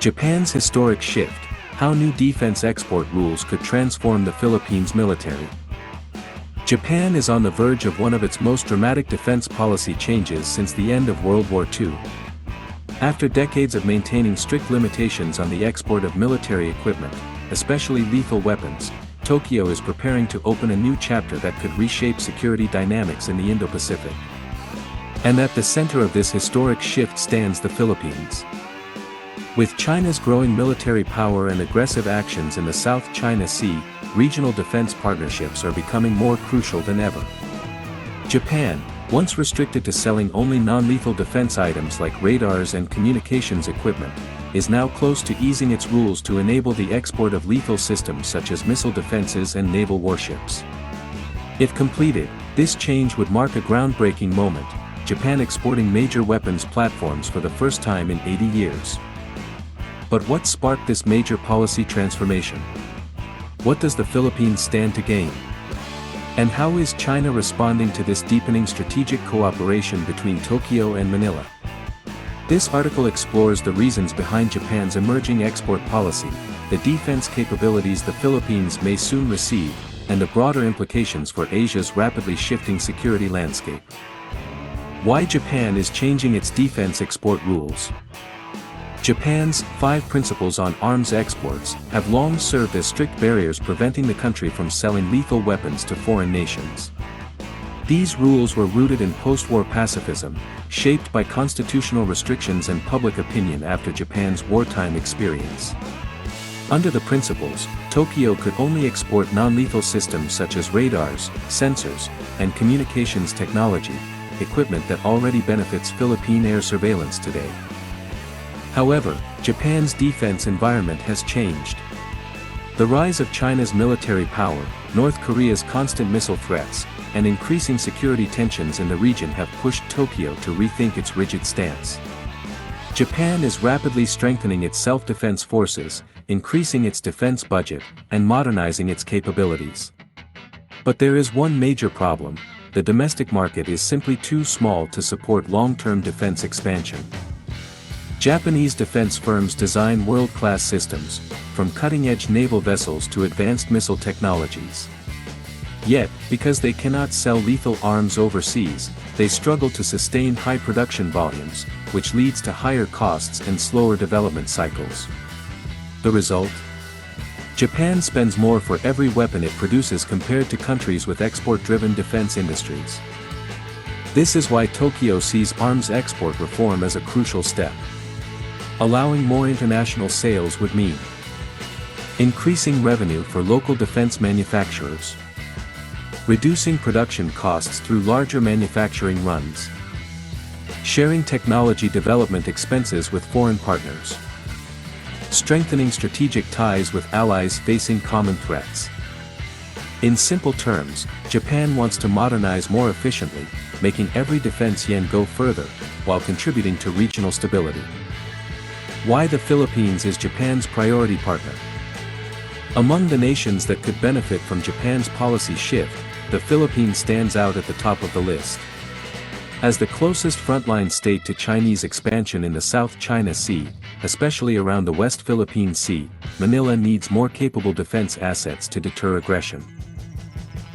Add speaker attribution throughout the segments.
Speaker 1: Japan's historic shift, how new defense export rules could transform the Philippines military. Japan is on the verge of one of its most dramatic defense policy changes since the end of World War II. After decades of maintaining strict limitations on the export of military equipment, especially lethal weapons, Tokyo is preparing to open a new chapter that could reshape security dynamics in the Indo-Pacific. And at the center of this historic shift stands the Philippines. With China's growing military power and aggressive actions in the South China Sea, regional defense partnerships are becoming more crucial than ever. Japan, once restricted to selling only non-lethal defense items like radars and communications equipment, is now close to easing its rules to enable the export of lethal systems such as missile defenses and naval warships. If completed, this change would mark a groundbreaking moment, Japan exporting major weapons platforms for the first time in 80 years. But what sparked this major policy transformation? What does the Philippines stand to gain? And how is China responding to this deepening strategic cooperation between Tokyo and Manila? This article explores the reasons behind Japan's emerging export policy, the defense capabilities the Philippines may soon receive, and the broader implications for Asia's rapidly shifting security landscape. Why Japan is changing its defense export rules. Japan's 5 principles on arms exports have long served as strict barriers preventing the country from selling lethal weapons to foreign nations. These rules were rooted in post-war pacifism, shaped by constitutional restrictions and public opinion after Japan's wartime experience. Under the principles, Tokyo could only export non-lethal systems such as radars, sensors, and communications technology, equipment that already benefits Philippine air surveillance today. However, Japan's defense environment has changed. The rise of China's military power, North Korea's constant missile threats, and increasing security tensions in the region have pushed Tokyo to rethink its rigid stance. Japan is rapidly strengthening its self-defense forces, increasing its defense budget, and modernizing its capabilities. But there is one major problem: the domestic market is simply too small to support long-term defense expansion. Japanese defense firms design world-class systems, from cutting-edge naval vessels to advanced missile technologies. Yet, because they cannot sell lethal arms overseas, they struggle to sustain high production volumes, which leads to higher costs and slower development cycles. The result? Japan spends more for every weapon it produces compared to countries with export-driven defense industries. This is why Tokyo sees arms export reform as a crucial step. Allowing more international sales would mean increasing revenue for local defense manufacturers, reducing production costs through larger manufacturing runs, sharing technology development expenses with foreign partners, strengthening strategic ties with allies facing common threats. In simple terms, Japan wants to modernize more efficiently, making every defense yen go further, while contributing to regional stability. Why the Philippines is Japan's priority partner. Among the nations that could benefit from Japan's policy shift, the Philippines stands out at the top of the list. As the closest frontline state to Chinese expansion in the South China Sea, especially around the West Philippine Sea, Manila needs more capable defense assets to deter aggression.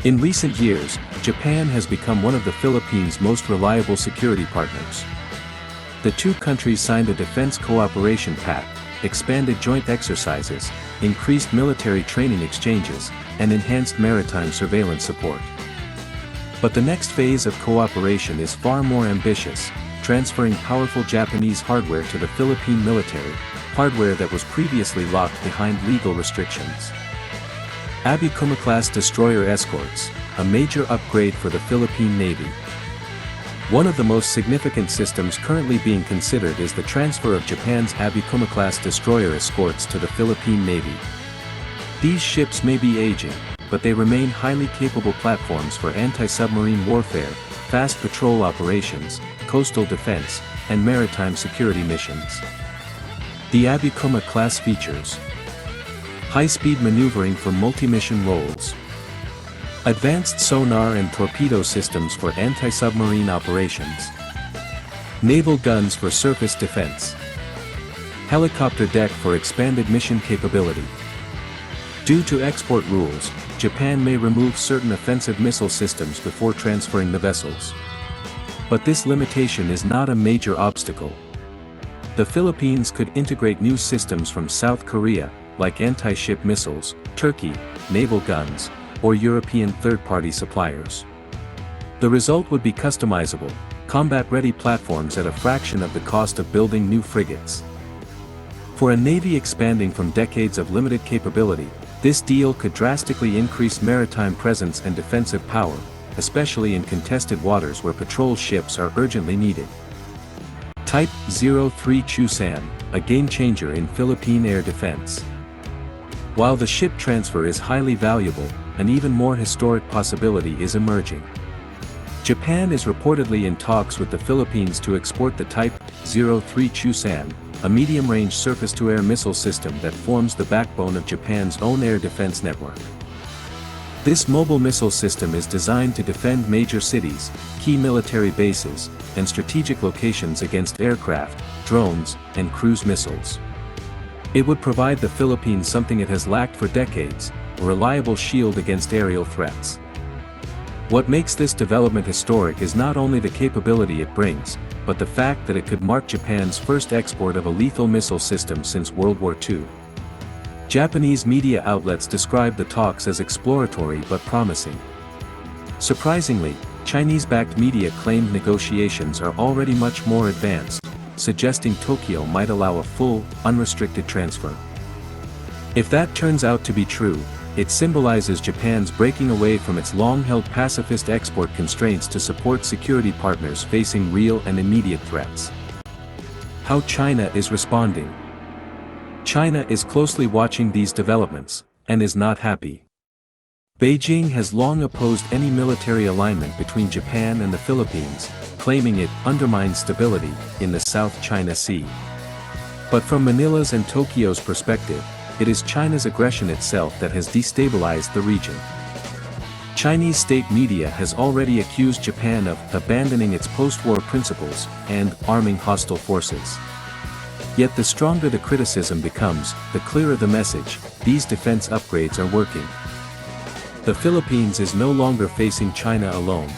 Speaker 1: In recent years, Japan has become one of the Philippines' most reliable security partners. The two countries signed a defense cooperation pact, expanded joint exercises, increased military training exchanges, and enhanced maritime surveillance support. But the next phase of cooperation is far more ambitious, transferring powerful Japanese hardware to the Philippine military, hardware that was previously locked behind legal restrictions. Abukuma-class destroyer escorts, a major upgrade for the Philippine Navy. One of the most significant systems currently being considered is the transfer of Japan's Abukuma-class destroyer escorts to the Philippine Navy. These ships may be aging, but they remain highly capable platforms for anti-submarine warfare, fast patrol operations, coastal defense, and maritime security missions. The Abukuma-class features high-speed maneuvering for multi-mission roles, advanced sonar and torpedo systems for anti-submarine operations, naval guns for surface defense, Helicopter deck for expanded mission capability. Due to export rules, Japan may remove certain offensive missile systems before transferring the vessels. But this limitation is not a major obstacle. The Philippines could integrate new systems from South Korea, like anti-ship missiles, Turkey, naval guns, or European third-party suppliers. The result would be customizable, combat-ready platforms at a fraction of the cost of building new frigates. For a navy expanding from decades of limited capability, this deal could drastically increase maritime presence and defensive power, especially in contested waters where patrol ships are urgently needed. Type 03 Chusan, a game-changer in Philippine air defense. While the ship transfer is highly valuable, an even more historic possibility is emerging. Japan is reportedly in talks with the Philippines to export the Type 03 Chusan, a medium-range surface-to-air missile system that forms the backbone of Japan's own air defense network. This mobile missile system is designed to defend major cities, key military bases, and strategic locations against aircraft, drones, and cruise missiles. It would provide the Philippines something it has lacked for decades, a reliable shield against aerial threats. What makes this development historic is not only the capability it brings, but the fact that it could mark Japan's first export of a lethal missile system since World War II. Japanese media outlets describe the talks as exploratory but promising. Surprisingly, Chinese-backed media claimed negotiations are already much more advanced, suggesting Tokyo might allow a full, unrestricted transfer. If that turns out to be true, it symbolizes Japan's breaking away from its long-held pacifist export constraints to support security partners facing real and immediate threats. How China is responding. China is closely watching these developments, and is not happy. Beijing has long opposed any military alignment between Japan and the Philippines, claiming it undermines stability in the South China Sea. But from Manila's and Tokyo's perspective, it is China's aggression itself that has destabilized the region. Chinese state media has already accused Japan of abandoning its post-war principles and arming hostile forces. Yet the stronger the criticism becomes, the clearer the message: these defense upgrades are working. The Philippines is no longer facing China alone.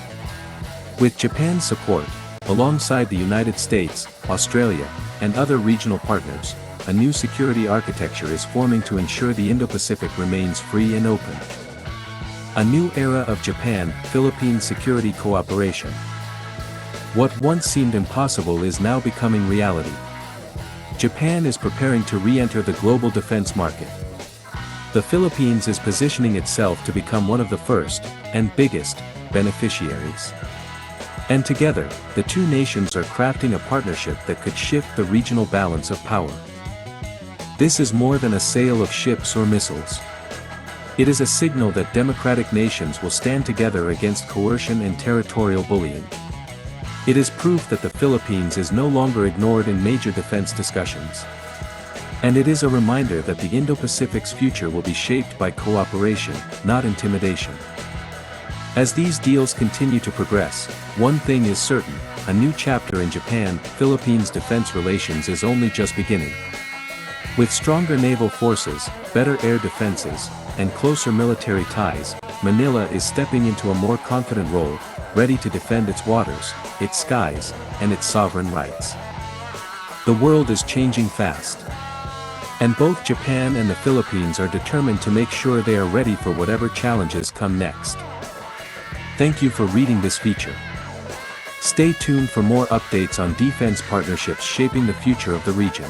Speaker 1: With Japan's support, alongside the United States, Australia, and other regional partners, a new security architecture is forming to ensure the Indo-Pacific remains free and open. A new era of Japan-Philippine security cooperation. What once seemed impossible is now becoming reality. Japan is preparing to re-enter the global defense market. The Philippines is positioning itself to become one of the first, and biggest, beneficiaries. And together, the two nations are crafting a partnership that could shift the regional balance of power. This is more than a sale of ships or missiles. It is a signal that democratic nations will stand together against coercion and territorial bullying. It is proof that the Philippines is no longer ignored in major defense discussions. And it is a reminder that the Indo-Pacific's future will be shaped by cooperation, not intimidation. As these deals continue to progress, one thing is certain: a new chapter in Japan-Philippines defense relations is only just beginning. With stronger naval forces, better air defenses, and closer military ties, Manila is stepping into a more confident role, ready to defend its waters, its skies, and its sovereign rights. The world is changing fast. And both Japan and the Philippines are determined to make sure they are ready for whatever challenges come next. Thank you for reading this feature. Stay tuned for more updates on defense partnerships shaping the future of the region.